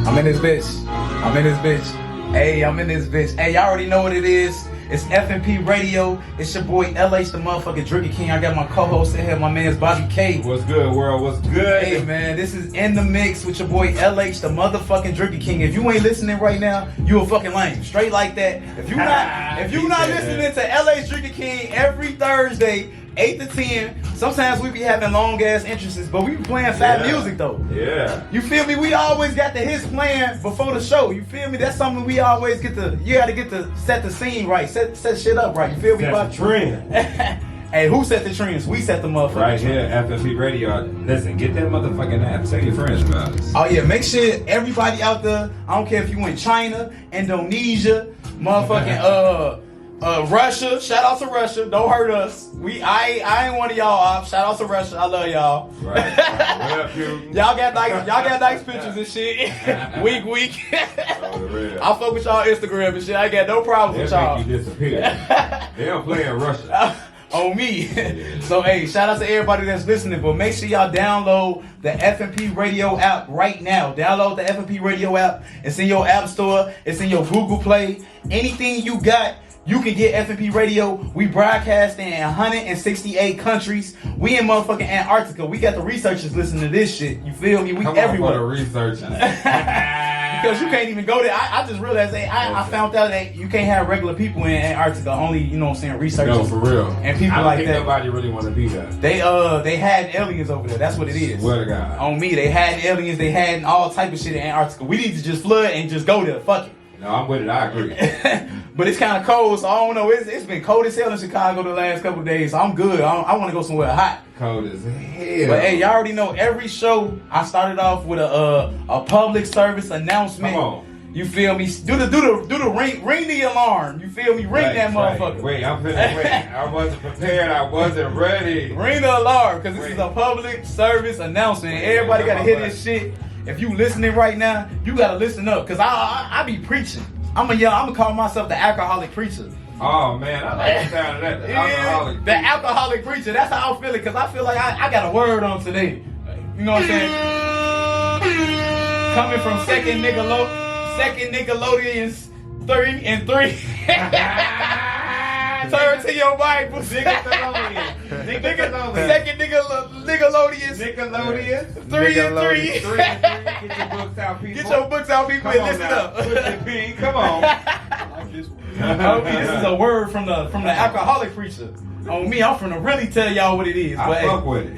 I'm in this bitch. I'm in this bitch. Hey, I'm in this bitch. Hey, y'all already know what it is. It's F.M.P Radio. It's your boy LH, the motherfucking Drinking King. I got my co-host in here, my man's Bobby K. What's good, world? What's good? Hey, man, this is In the Mix with your boy LH, the motherfucking Drinking King. If you ain't listening right now, you a fucking lame. Straight like that. If you not listening to LH Drinking King every Thursday, 8 to 10. Sometimes we be having long ass entrances, but we be playing fat music though. Yeah. You feel me? We always got the hits playing before the show. You feel me? That's something we always get to. You got to get to set the scene right, set shit up right. You feel me? Set the trend. Hey, who set the trends? We set the motherfucking right here, F.M.P Radio. Listen, get that motherfucking app. Tell your friends about us. Oh yeah, make sure everybody out there. I don't care if you in China, Indonesia, motherfucking Russia. Shout out to Russia. Don't hurt us. I ain't one of y'all off. Shout out to Russia. I love y'all. Right. What up, you? Y'all got nice pictures and shit. Weak. I fuck with y'all Instagram and shit. I got no problem with y'all. Make you disappear. They don't play in Russia. On me. So hey, shout out to everybody that's listening, but make sure y'all download the F.M.P Radio app right now. Download the F.M.P Radio app. It's in your app store. It's in your Google Play. Anything you got, you can get F.M.P Radio. We broadcast in 168 countries. We in motherfucking Antarctica. We got the researchers listening to this shit. You feel me? We Come everywhere. On for the researchers. Because you can't even go there. I just realized I found out that you can't have regular people in Antarctica. Only, you know what I'm saying, researchers. No, for real. And people like that. Nobody really want to be there. They had aliens over there. That's what it is. Swear to God. On me, they had aliens. They had all type of shit in Antarctica. We need to just flood and just go there. Fuck it. No, I'm with it. I agree. But it's kind of cold, so I don't know. It's been cold as hell in Chicago the last couple of days. So I'm good. I want to go somewhere hot. Cold as hell. But hey, y'all already know every show I started off with a public service announcement. Come on. You feel me? Do the ring the alarm. You feel me? Ring that motherfucker. Wait, I'm finna wait. I wasn't prepared. I wasn't ready. Ring the alarm, because this is a public service announcement. Everybody gotta hear this shit. If you listening right now, you gotta listen up, cause I be preaching. I'm gonna call myself the alcoholic preacher. Oh man, I like the sound of that. The alcoholic preacher. That's how I'm feeling, cause I feel like I got a word on today. You know what I'm saying? Coming from second Nickelodeon's 3 and 3. Turn to your Bible. Second Nickelodeon's 3 and 3. Get your books out, people. Get your books out, people, and listen up. Put the beat. Come on. This is a word from the alcoholic preacher. On me, I'm finna really tell y'all what it is. I fuck with it.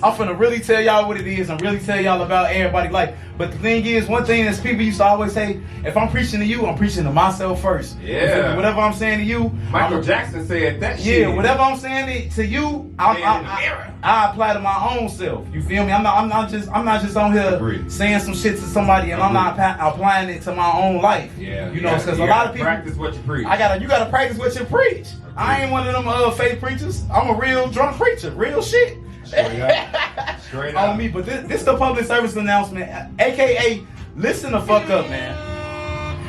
I'm finna really tell y'all what it is and really tell y'all about everybody's life. But the thing is, one thing that people used to always say, if I'm preaching to you, I'm preaching to myself first. Yeah. Whatever I'm saying to you, Michael Jackson said that shit. Yeah, whatever I'm saying to you, I apply to my own self. You feel me? I'm not just on here saying some shit to somebody and I'm not applying it to my own life. Yeah. You know, because a lot of people practice what you preach. You gotta practice what you preach. I ain't one of them fake preachers. I'm a real drunk preacher, real shit. Straight up. On me, but this the public service announcement, aka listen the fuck up, man.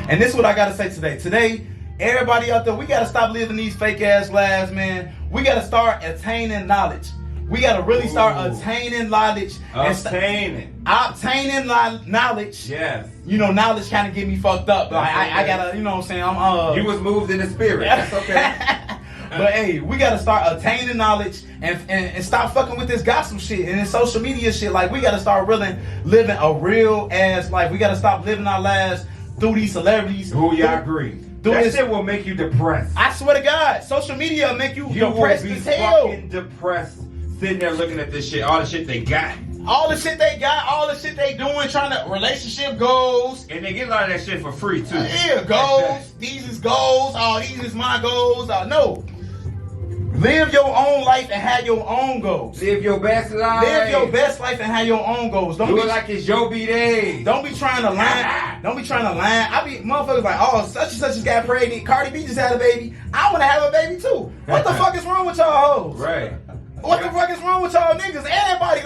And this is what I gotta say today. Today, everybody out there, we gotta stop living these fake ass lives, man. We gotta start attaining knowledge. We gotta really start attaining knowledge. Obtaining knowledge. Yes. You know, knowledge kind of get me fucked up. Like, I gotta, you know what I'm saying? You was moved in the spirit. That's okay. But hey, we gotta start attaining knowledge and stop fucking with this gossip shit and this social media shit. Like, we gotta start really living a real ass life. We gotta stop living our lives through these celebrities. I agree. That shit will make you depressed. I swear to God, social media will make you depressed as hell. You will be fucking depressed sitting there looking at this shit, all the shit they got. All the shit they got, all the shit they doing, trying to relationship goals. And they get a lot of that shit for free too. Yeah, goals. These is goals. Oh, these is my goals. No. Live your own life and have your own goals. Live your best life. Live your best life and have your own goals. Do it like it's your B-Day. Don't be trying to lie. Don't be trying to lie. I be motherfuckers like, oh, such and such just got pregnant. Cardi B just had a baby. I want to have a baby too. What the fuck is wrong with y'all hoes? Right. What the fuck is wrong with y'all niggas? Everybody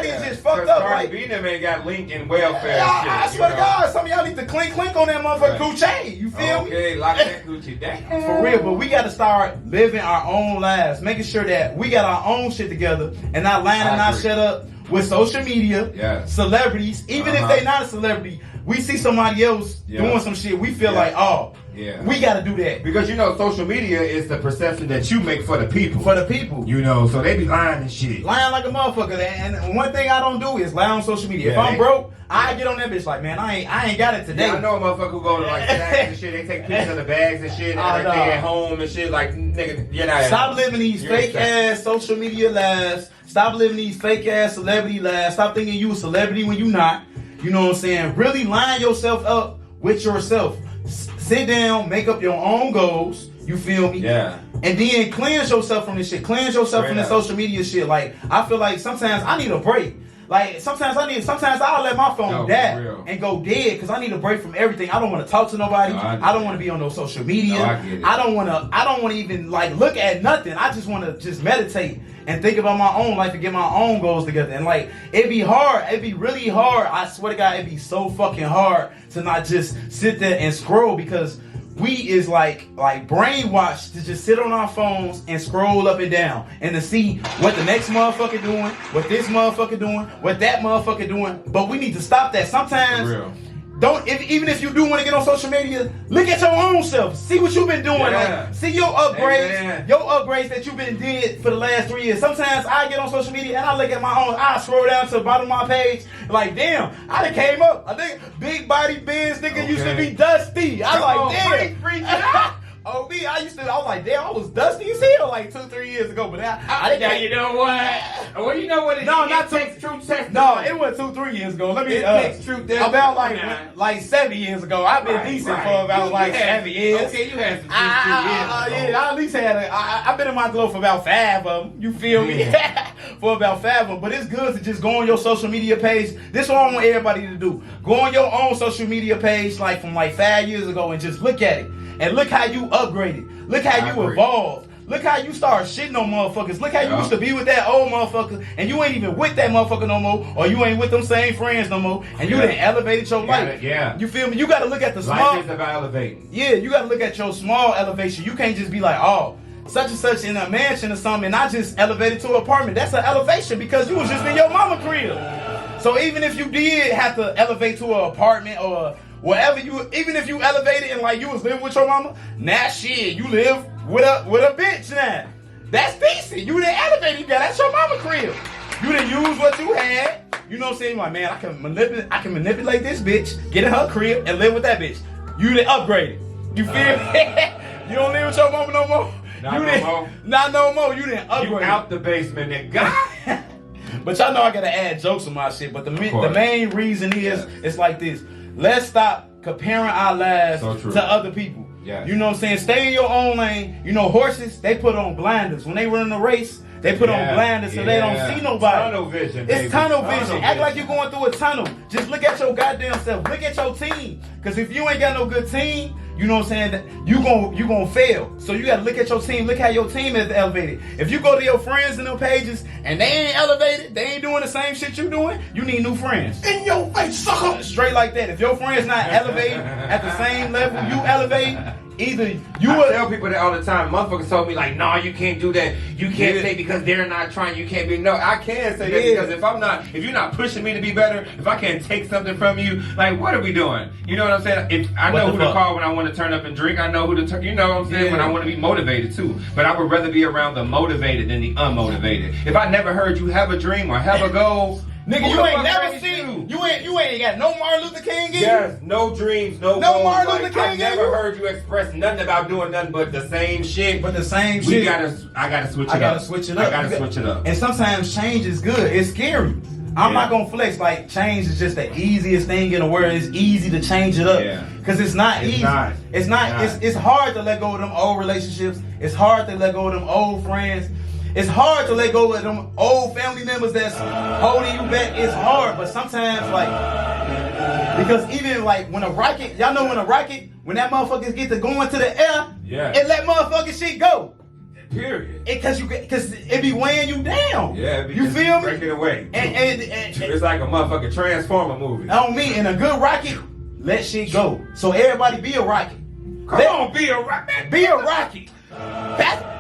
is just fucked up. Cardi B them ain't got link in welfare. I swear to God, some of y'all need to clink on that motherfucking Gucci. You feel me? Okay, lock that Gucci down. For real, but we got to start living our own lives, making sure that we got our own shit together and not lying and not shut up with social media, celebrities, even if they not a celebrity, we see somebody else doing some shit, we feel like, oh, we got to do that. Because, social media is the perception that you make for the people. For the people. So they be lying and shit. Lying like a motherfucker. And one thing I don't do is lie on social media. If I'm broke, I get on that bitch like, man, I ain't got it today. Yeah, I know a motherfucker who go to like snacks and shit. They take pictures of the bags and shit. And they at home and shit. Like, nigga, you're not. Stop living these fake ass social media lives. Stop living these fake ass celebrity lives. Stop thinking you a celebrity when you not. You know what I'm saying? Really line yourself up with yourself. Sit down, make up your own goals. You feel me? Yeah. And then cleanse yourself from this shit. Cleanse yourself from the social media shit. Like, I feel like sometimes I need a break. Like, sometimes I'll let my phone die and go dead because I need a break from everything. I don't want to talk to nobody. I don't want to be on no social media. I don't want to even like look at nothing. I just want to just meditate and think about my own life and get my own goals together. And like, it'd be hard. It'd be really hard. I swear to God, it'd be so fucking hard to not just sit there and scroll because we is like brainwashed to just sit on our phones and scroll up and down and to see what the next motherfucker doing, what this motherfucker doing, what that motherfucker doing. But we need to stop that. Sometimes even if you do want to get on social media, look at your own self. See what you've been doing. Like, see your upgrades that you've been did for the last 3 years. Sometimes I get on social media and I look at my own. I scroll down to the bottom of my page. Like, damn, I done came up. I think big body Benz nigga used to be dusty. I like, damn. Oh, me, I was like, damn, I was dusty as hell like 2-3 years ago, but I didn't. You know what? Well, you know what? Not takes true test. No, it was 2-3 years ago. Let me about like 7 years ago. I've been decent for about 7 years. Okay, you had some 3 years. I at least had I've been in my glow for about 5 of them. You feel me? For about 5 of them. But it's good to just go on your social media page. This is what I want everybody to do. Go on your own social media page like from 5 years ago and just look at it. And look how you upgraded. Look how you evolved. Look how you start shitting on motherfuckers. Look how you used to be with that old motherfucker and you ain't even with that motherfucker no more, or you ain't with them same friends no more, and you done elevated your life. You feel me? You gotta look at the small. Life is about elevating. Yeah, you gotta look at your small elevation. You can't just be like, oh, such and such in a mansion or something, and I just elevated to an apartment. That's an elevation because you was just in your mama crib. So even if you did have to elevate to an apartment or whatever, even if you elevated and like you was living with your mama, now shit, you live with a bitch now. That's decent. You didn't elevate, that's your mama crib. You didn't use what you had. You know what I'm saying? Like, man, I can manipulate this bitch, get in her crib, and live with that bitch. You didn't upgrade it. You feel me? You don't live with your mama no more. Not no more. You didn't upgrade. You out the basement, nigga. But y'all know I gotta add jokes on my shit. But the main reason is it's like this. Let's stop comparing our lives to other people. You know what I'm saying? Stay in your own lane. You know, horses, they put on blinders. When they run a race, they put on blinders so they don't see nobody. Tunnel vision, it's tunnel vision. Act like you're going through a tunnel. Just look at your goddamn self. Look at your team. Because if you ain't got no good team, you know what I'm saying, you gonna fail. So you gotta look at your team. Look how your team is elevated. If you go to your friends in them pages and they ain't elevated, they ain't doing the same shit you doing, you need new friends. In your face, sucker. Straight like that. If your friend's not elevated at the same level you elevate, either you I tell people that all the time. Motherfuckers told me like, no, you can't do that. You can't say because they're not trying. You can't be. No, I can say that because if you're not pushing me to be better, if I can't take something from you, like what are we doing? You know what I'm saying? If I know who to call when I want to turn up and drink, I know who to you know what I'm saying, when I want to be motivated too. But I would rather be around the motivated than the unmotivated. If I never heard you have a dream or have a goal. Nigga, you ain't never seen you ain't got no Martin Luther King in you? Yes, no dreams, no goals. Martin Luther King I never heard you express nothing about doing nothing but the same shit. I gotta switch it up. And sometimes change is good. It's scary. I'm not gonna flex like change is just the easiest thing in the world. It's easy to change it up. Cause it's not easy. It's not. It's hard to let go of them old relationships. It's hard to let go of them old friends. It's hard to let go of them old family members that's holding you back. It's hard, but sometimes because even when a rocket, y'all know when that motherfuckers get to going to the air, it let motherfucking shit go. Period. Because it be weighing you down. Yeah, you feel me? Break it away. And it's like a motherfucking Transformer movie. On me, and a good rocket, let shit go. So everybody be a rocket. Come on, be a rocket. Be a rocket.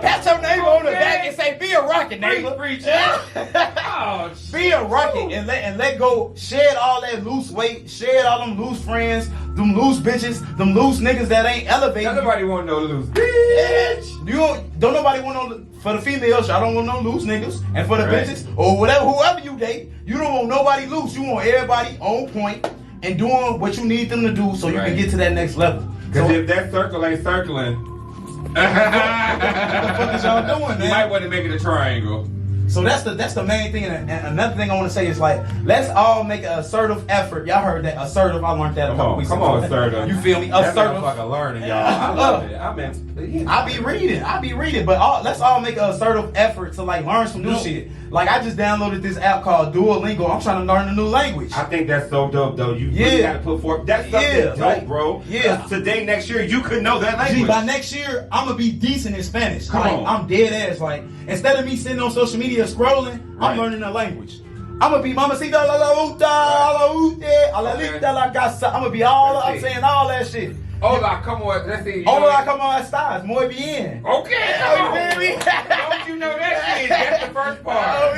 Pat your neighbor on the back and say, be a rocket, neighbor. Oh, Be a rocket and let go. Shed all that loose weight. Shed all them loose friends, them loose bitches, them loose niggas that ain't elevated. Nobody want no loose bitch. You don't nobody want no, for the females, I don't want no loose niggas. And for the Right. bitches, or whatever, whoever you date, you don't want nobody loose. You want everybody on point and doing what you need them to do so you Right. can get to that next level. Because So, if that circle ain't circling, what the fuck is y'all doing, you might man? want to make it a triangle. So that's the main thing. And another thing I want to say is like, let's all make an assertive effort. Y'all heard that assertive? I learned that a couple weeks ago. Come on, assertive. You feel me? That's Assertive. motherfucker learning, y'all. I love it. I mean, I be reading, but let's all make an assertive effort to like learn some new shit. Like I just downloaded this app called Duolingo. I'm trying to learn a new language. I think that's so dope, though. You really got to put forth. That's something dope, like, bro. yeah. Today, next year, you could know that language. Gee, by next year, I'm gonna be decent in Spanish. Come Like, on. I'm dead ass. Like, instead of me sitting on social media scrolling, Right. I'm learning a language. I'm gonna be mamacita la uta, la ute, a la lita la casa. I'm gonna be all I'm saying all that shit. Hola, come on. Let's see. Hola, como estás? Muy bien. Okay, come on. You feel me? Don't you know that shit? That's the first part.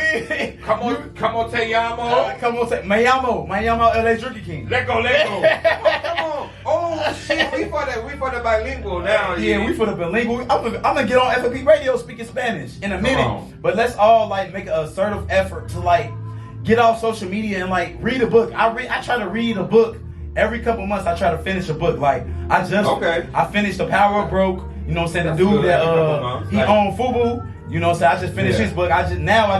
Come on, te llamo. Come on, say, me llamo El Drinking King. Let go. Come on. Oh shit, we for the bilingual now. Yeah, we for the bilingual. I'm gonna get on F.M.P Radio speaking Spanish in a minute. on. But let's all like make an assertive effort to like get off social media and like read a book. I try to read a book every couple months. I try to finish a book. Like I finished The Power of Broke. You know what I'm saying? The That's dude good, that every couple months. he Like- owned Fubu. You know what I'm saying? I just finished his book. I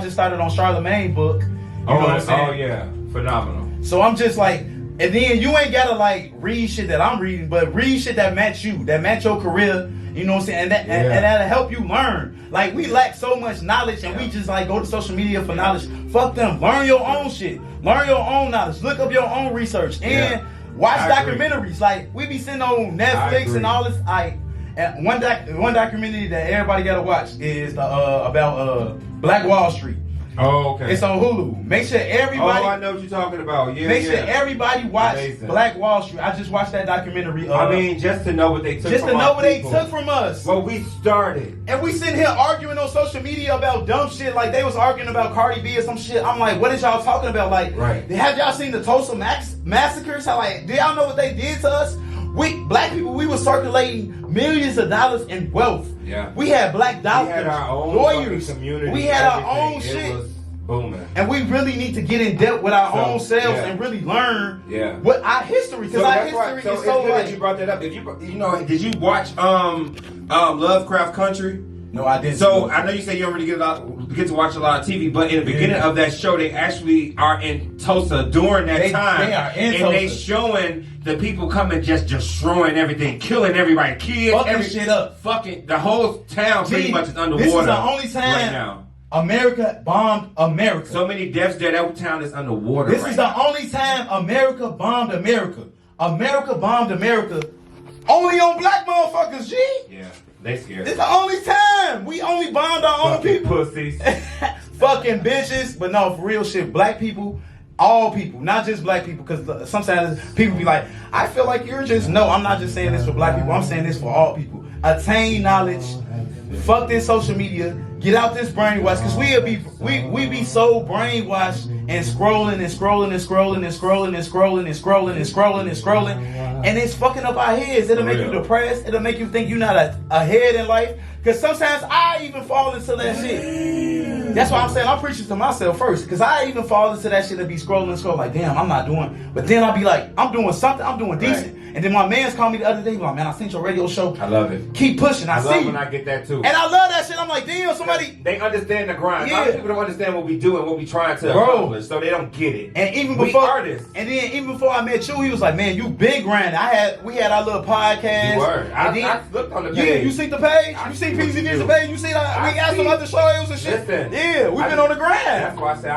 just started on Charlemagne book. You know what I'm saying? Oh yeah, phenomenal. So I'm just like, and then you ain't gotta like read shit that I'm reading, but read shit that match you, that match your career. You know what I'm saying? And that'll help you learn. Like we lack so much knowledge, and we just like go to social media for knowledge. Fuck them. Learn your own shit. Learn your own knowledge. Look up your own research and watch I agree. documentaries. Like we be sitting on Netflix and all this. And one documentary that everybody gotta watch is about Black Wall Street. Oh, okay. It's on Hulu. Make sure everybody. I know what you're talking about. Yeah, Make sure everybody watch Amazing. Black Wall Street. I just watched that documentary. I mean, just to know what they took just from to know our what they people. took from us. What we started. And we sitting here arguing on social media about dumb shit. Like they was arguing about Cardi B or some shit. I'm like, what is y'all talking about? Like, have y'all seen the Tulsa massacres? How like, do y'all know what they did to us? We black people, we were circulating millions of dollars in wealth. Yeah. We had black doctors, We had our own lawyers, community. we had our everything. own It shit. was booming. And we really need to get in depth with our own selves yeah. and really learn Yeah. what our history, because our history So is it's so good that like. you brought that up. If you know, did you watch Lovecraft Country? No, I didn't. So I know you say you don't really get to watch a lot of TV, but in the beginning of that show, they actually are in Tulsa during that time. They are in and Tulsa. they showing the people coming, just destroying everything, killing everybody, kids, Fucking shit up. fucking the whole town pretty much is underwater. This is the only time right now. America bombed America. So many deaths there, that town is underwater. This right is now. the only time America bombed America. America bombed America only on black motherfuckers, G. Yeah, they scared. It's the only time. We only bombed our own Fucking people. pussies. Fucking bitches. But no, for real shit, black people, all people, not just black people, because sometimes people be like, I feel like you're just, no, I'm not just saying this for black people, I'm saying this for all people. Attain knowledge. Fuck this social media. Get out this brainwash, because we be so brainwashed and scrolling and scrolling and scrolling and scrolling and scrolling and scrolling and scrolling and scrolling, and it's fucking up our heads. It'll make you depressed. It'll make you think you're not ahead in life. Because sometimes I even fall into that shit. That's why I'm saying I'm preaching to myself first. Because I even fall into that shit and be scrolling and scrolling like, damn, I'm not doing. But then I'll be like, I'm doing something. I'm doing decent. And then my man's called me the other day. Like, man, I seen your radio show. I love it. Keep pushing. I see love you. when I get that too. And I love that shit. I'm like, damn, somebody. They understand the grind. A Yeah. lot of people don't understand what we do and what we trying to accomplish, so they don't get it. And even we before artists. And then even before I met you, he was like, man, you big grinding. We had our little podcast. You were. And I looked on the page. Yeah, you seen the page? I You seen see what you PZV's do. page? You seen we got some other shows and shit. Listen, Yeah, we've been on the grind. That's why I said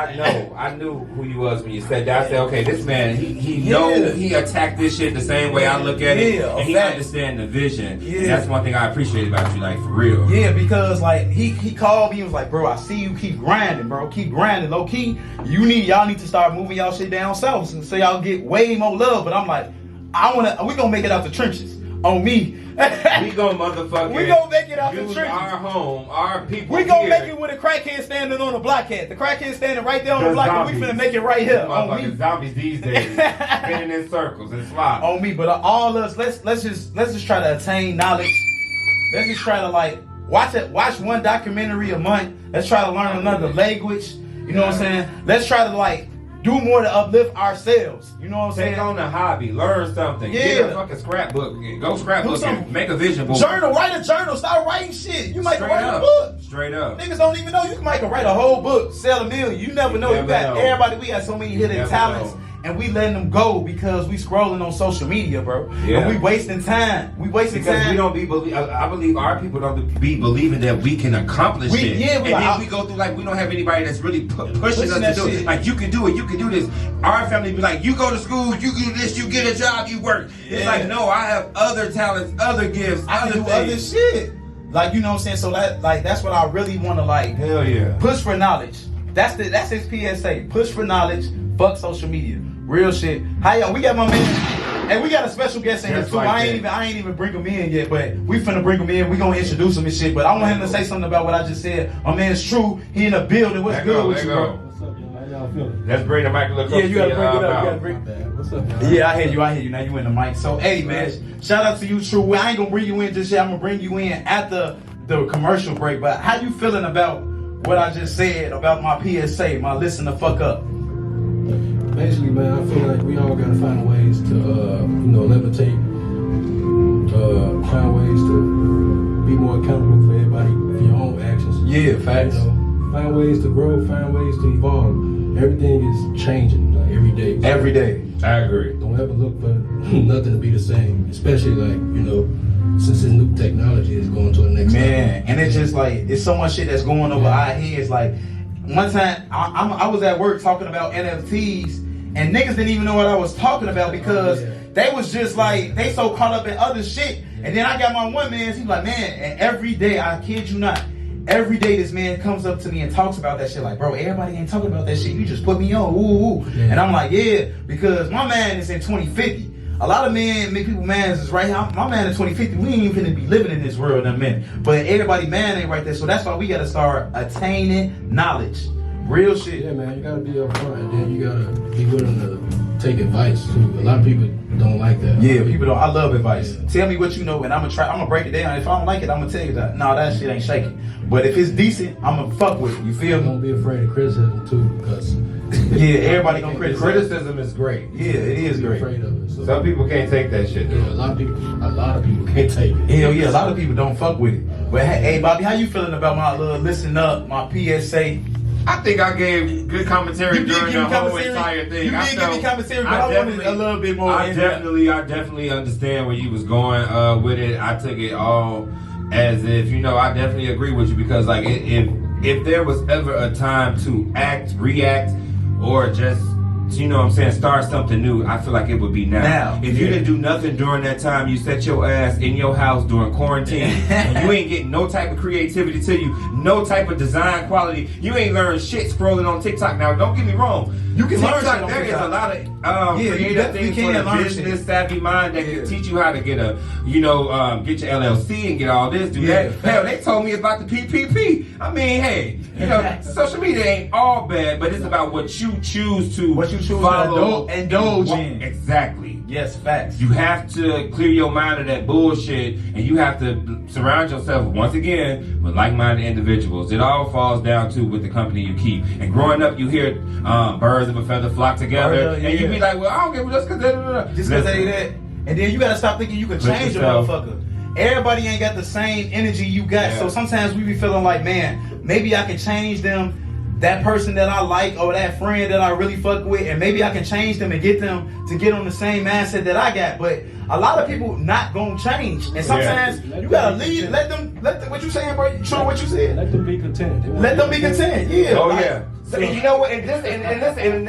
I knew who you was when you said that. I said, okay, this man, he he attacked this shit the same way I look at it, and he understands the vision. Yeah. And that's one thing I appreciate about you, like for real. Yeah, because like he called me, he was like, bro, I see you keep grinding, bro. Keep grinding. Low key, y'all need to start moving y'all shit down south so y'all get way more love. But I'm like, we gonna make it out the trenches. On me. We gonna motherfucking. We gonna make it out the use trenches. our home, our people. We gonna here. make it with a crackhead standing on the block at. The crackhead standing right there on the The block, and we zombies. finna make it right here. On Motherfucking me. zombies these days, spinning in circles and slop. On me, but all us, let's just try to attain knowledge. Let's just try to like watch one documentary a month. Let's try to learn another language. You know what I'm saying? Let's try to like do more to uplift ourselves. You know what I'm saying? Take on a hobby, learn something. Yeah. Get a fucking scrapbook. Go scrapbook something. and make a vision board. Journal, write a journal. Start writing shit. You might Straight write up. a book. Straight up. Niggas don't even know you might write a whole book, sell $1 million. You never know. You You never got know. everybody. We got so many hidden never talents, know. and we letting them go because we scrolling on social media, bro. Yeah. And we wasting time. We wasting Because time. we don't be I believe our people don't be believing that we can accomplish it. Yeah, and then we go through like we don't have anybody that's really pushing us to that do it. shit. Like you can do it, you can do this. Our family be like, you go to school, you do this, you get a job, you work. It's Yeah. like no, I have other talents, other gifts, I other can do things. other shit. Like, you know what I'm saying? So that's what I really want to like Hell yeah. push for knowledge. That's his PSA. Push for knowledge. Fuck social media. Real shit. How y'all? We got my man, and we got a special guest in here Just too. like I ain't even bring him in yet, but we finna bring him in. We gonna introduce him and shit. But I want him to say something about what I just said. My man's true. He in the building. What's Let good go, with let you, go. bro? What's up, y'all? How y'all feeling? Let's bring the mic a little Yeah, closer. you gotta to bring it your up. You gotta mouth. bring. Bad. What's up, y'all? Yeah, I hear you. Now you in the mic. So, hey, man, shout out to you, True. I ain't gonna bring you in just yet. I'm gonna bring you in at the commercial break. But how you feeling about what I just said about my PSA, my listen the fuck up? Basically, man, I feel like we all gotta find ways to, levitate, find ways to be more accountable for everybody, for your own actions. Yeah, facts. You know, find ways to grow, find ways to evolve. Everything is changing, like every day. Every day. I agree. Don't ever look for nothing to be the same, especially like, since this new technology is going to the next Man, and it's just like, it's so much shit that's going over our heads. Like, one time, I was at work talking about NFTs, and niggas didn't even know what I was talking about because they was just like, they so caught up in other shit. And then I got my one man, he's like, man, and every day, I kid you not, every day this man comes up to me and talks about that shit. Like, bro, everybody ain't talking about that shit. You just put me on, ooh. Yeah. And I'm like, yeah, because my man is in 2050. A lot of people mans is right here. My man in 2050, we ain't even gonna be living in this world in a minute. But everybody man ain't right there. So that's why we gotta start attaining knowledge. Real shit. Yeah, man, you gotta be upfront, and then you gotta be willing to take advice too. A lot of people don't like that. Yeah, people don't. I love advice. Tell me what you know, and I'm gonna break it down. If I don't like it, I'm gonna tell you that. No, that shit ain't shaking. But if it's decent, I'm gonna fuck with it. You feel me? Don't be afraid of criticism too, because Yeah, everybody gonna criticize. Criticism is great. Yeah, it is be great. afraid of it. So, Some people can't take that shit. yeah, a lot of people can't take it. Hell yeah, a lot of people don't fuck with it. But hey, Bobby, how you feeling about my little listen up, my PSA? I think I gave good commentary You did during give the me whole commentary. entire thing. You did give me commentary, but I wanted definitely- a little bit more I in depth. definitely understand where you was going with it. I took it all as if, I definitely agree with you because like if there was ever a time to act, react, or just start something new, I feel like it would be now. If you didn't do nothing during that time, you set your ass in your house during quarantine, and you ain't getting no type of creativity to you, no type of design quality, you ain't learned shit scrolling on TikTok. Now, don't get me wrong. You can learn shit TikTok, on there is TikTok. a lot of you creative definitely things for can the learn business shit. savvy mind that can teach you how to get a, get your LLC and get all this, do that. Hell, they told me about the PPP. I mean, hey, social media ain't all bad, but it's about what you choose to follow, to indulge in. Exactly. Yes, facts. You have to clear your mind of that bullshit, and you have to surround yourself once again with like-minded individuals. It all falls down to with the company you keep. And growing up, you hear birds of a feather flock together, and you be like, "Well, I don't give a just because they that. And then you gotta stop thinking you can change a motherfucker. Everybody ain't got the same energy you got, Yeah. so sometimes we be feeling like, man, maybe I can change them. That person that I like or that friend that I really fuck with, and maybe I can change them and get them to get on the same mindset that I got. But a lot of people not gonna change, and sometimes you gotta leave. Let them. What you saying, bro? You sure what you said? Let them be content. Let them be content. Yeah. Oh like, yeah. And you know what? And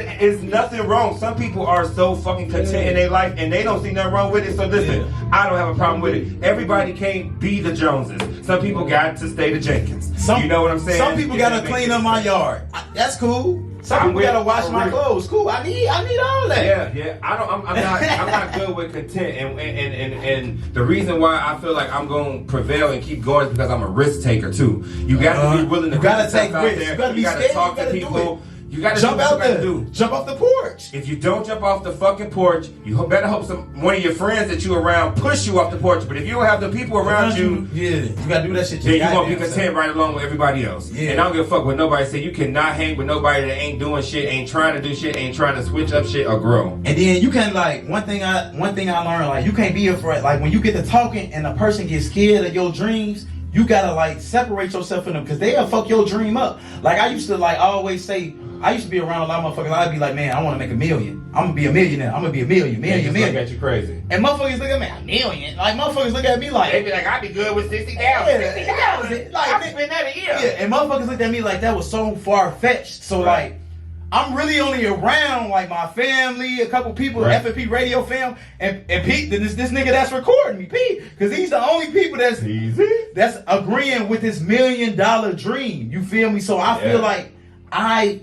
it's nothing wrong. Some people are so fucking content in their life, and they don't see nothing wrong with it. So listen, I don't have a problem with it. Everybody can't be the Joneses. Some people got to stay the Jenkins. You know what I'm saying? Some people gotta clean up my yard. That's cool. Some people gotta wash my clothes. Cool. I need all that. Yeah. I'm not good with content, and the reason why I feel like I'm gonna prevail and keep going is because I'm a risk taker too. You got to be willing to. You gotta take risks. You gotta be scared. Talk to people. You gotta jump out there. Jump off the porch. If you don't jump off the fucking porch, you better hope one of your friends that you around push you off the porch. But if you don't have the people around you, you gotta do that shit. Then you gonna be content right along with everybody else. Yeah. And I don't give a fuck what nobody say. You cannot hang with nobody that ain't doing shit, ain't trying to do shit, ain't trying to switch up shit or grow. And then you can like one thing I learned, like you can't be afraid. Like when you get to talking and a person gets scared of your dreams, you gotta like separate yourself from them because they'll fuck your dream up. Like I used to like always say. I used to be around a lot of motherfuckers. I'd be like, man, I want to make $1 million. I'm gonna be a millionaire. I'm gonna be a million. Look at you crazy. And motherfuckers look at me, $1 million. Like motherfuckers look at me like, they be like, I'd be good with 60,000. Yeah, 60,000. Like I spend that a year. Yeah, and motherfuckers looked at me like that was so far fetched. So like, I'm really only around like my family, a couple people, F.M.P Radio fam, and Pete. This nigga that's recording me, Pete, because he's the only people that's agreeing with this $1 million dream. You feel me? So I feel like I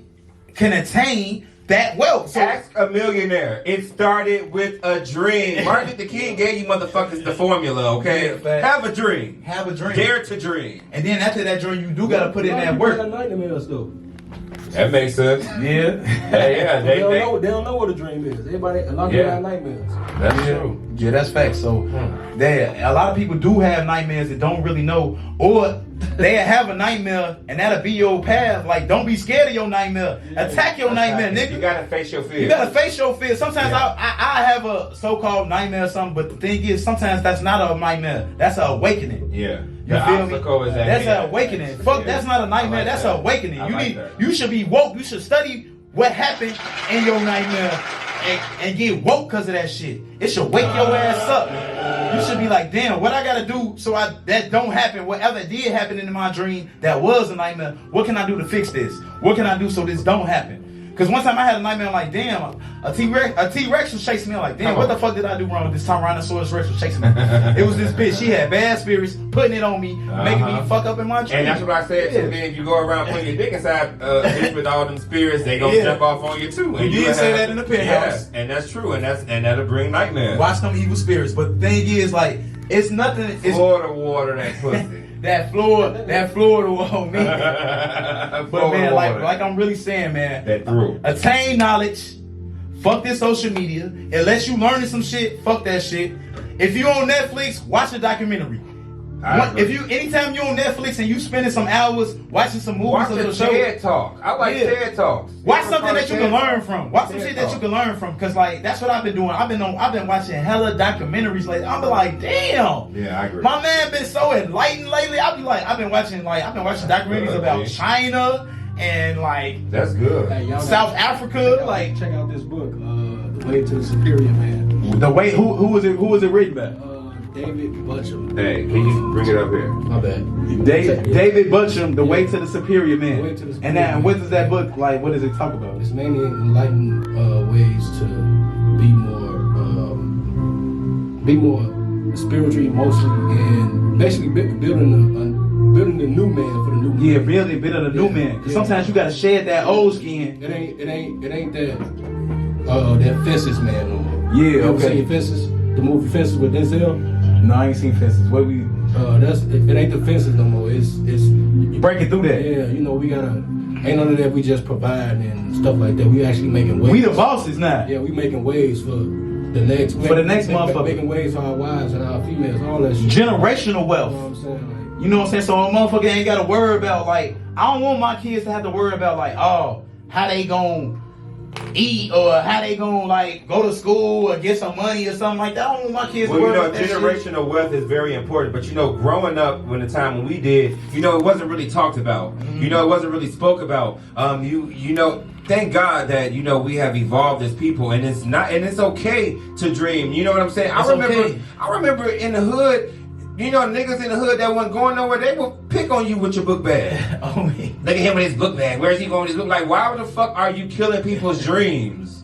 can attain that wealth. So ask a millionaire. It started with a dream. Martin Luther King gave you motherfuckers the formula, okay? Yeah, have a dream. Have a dream. Dare to dream. And then after that dream, you do gotta put in that work. That makes sense. Yeah. They don't know what a dream is. A lot of people have nightmares. That's true. Yeah, that's facts. So a lot of people do have nightmares that don't really know, or they have a nightmare and that'll be your path. Like, don't be scared of your nightmare. Attack your nightmare, nigga. You gotta face your fear. You gotta face your fear. Sometimes I have a so-called nightmare or something, but the thing is, sometimes that's not a nightmare. That's an awakening. Yeah. You feel me? That's an awakening. Fuck, that's not a nightmare. That's an awakening. You should be woke. You should study what happened in your nightmare and get woke because of that shit. It should wake your ass up. You should be like, damn, what I gotta do so that don't happen. Whatever did happen in my dream that was a nightmare, what can I do to fix this? What can I do so this don't happen? Because one time I had a nightmare, I'm like, damn, a T-Rex was chasing me. I'm like, damn, what the fuck did I do wrong? This Tyrannosaurus Rex was chasing me. It was this bitch. She had bad spirits, putting it on me, making me fuck up in my dream. And that's what I said. So then if you go around putting your dick inside bitch with all them spirits, they gonna jump off on you too. And you did say that in the penthouse. Yeah, and that's true. And that'll bring nightmares. Watch them evil spirits. But the thing is, like, it's nothing. It's Florida water, that pussy. That Florida on me. But man, like I'm really saying, man, that through. Attain knowledge. Fuck this social media. Unless you learning some shit, fuck that shit. If you on Netflix, watch a documentary. Anytime you on Netflix and you spending some hours watching some movies watch or a show, TED Talk. I like TED Talks. Watch something that you can learn from. Watch some shit that you can learn from. Cause like that's what I've been doing. I've been watching hella documentaries lately. I'm like, damn. Yeah, I agree. My man been so enlightened lately. I've been watching documentaries about China and like that's good. Hey, South Africa. Like check out this book, The Way to the Superior Man. The way who was it written by? David Butchum. Hey, can you bring it up here? My bad. David Butchum, The Way to the Superior Man. The Way to the Superior and then Man. what does that book like? What does it talk about? It's mainly enlightened ways to be more spiritually, emotionally, and basically building the new man for the new man. Yeah, building the new man. Because sometimes you gotta shed that old skin. It ain't that Fences man no more. Yeah, you ever okay. seen Fences? The movie Fences with Denzel? No, I ain't seen Fences. What we? It ain't the Fences no more. It's breaking through that. Yeah, we gotta. Ain't none of that. We just provide and stuff like that. We actually making ways. We the bosses now. Yeah, we making ways for the next motherfucker. Making ways for our wives and our females. All that shit. Generational wealth. You know what I'm saying? You know what I'm saying? So a motherfucker ain't gotta worry about like. I don't want my kids to have to worry about like, oh, how they gon' eat or how they gonna like go to school or get some money or something like that. I don't want my kids to worry about that generational wealth is very important. But growing up when the time when we did, it wasn't really talked about. Mm-hmm. It wasn't really spoke about. Thank God that we have evolved as people, and it's okay to dream. You know what I'm saying? I remember in the hood. Niggas in the hood that wasn't going nowhere, they will pick on you with your book bag. Oh, man. Look at him with his book bag. Where's he going with his book? Like, why the fuck are you killing people's dreams?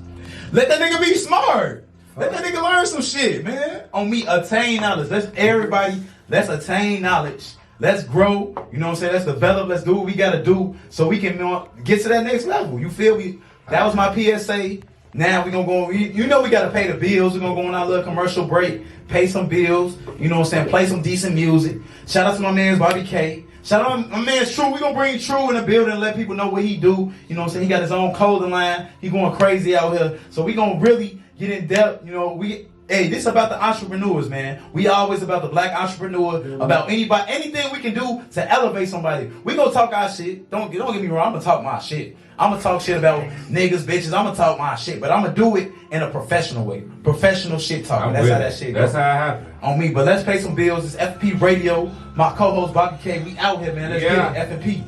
Let that nigga be smart. Let that nigga learn some shit, man. On me, attain knowledge. Let's attain knowledge. Let's grow. You know what I'm saying? Let's develop. Let's do what we gotta do so we can get to that next level. You feel me? That was my PSA. Now we're gonna go. You know we gotta pay the bills. We're gonna go on our little commercial break, pay some bills. You know what I'm saying? Play some decent music. Shout out to my man's Bobby K. Shout out to my man's True. We're gonna bring True in the building and let people know what he do. You know what I'm saying? He got his own clothing line. He going crazy out here. So we gonna really get in depth. You know, hey, this is about the entrepreneurs, man. We always about the black entrepreneur, about anybody, anything we can do to elevate somebody. We gonna talk our shit. Don't get me wrong. I'm gonna talk my shit. I'm gonna talk shit about niggas, bitches. I'm gonna talk my shit, but I'm gonna do it in a professional way. Professional shit talking. That's how that shit goes. That's how it happens. On me, but let's pay some bills. It's F.M.P Radio. My co-host Bobby K. We out here, man. Let's get it. F.M.P.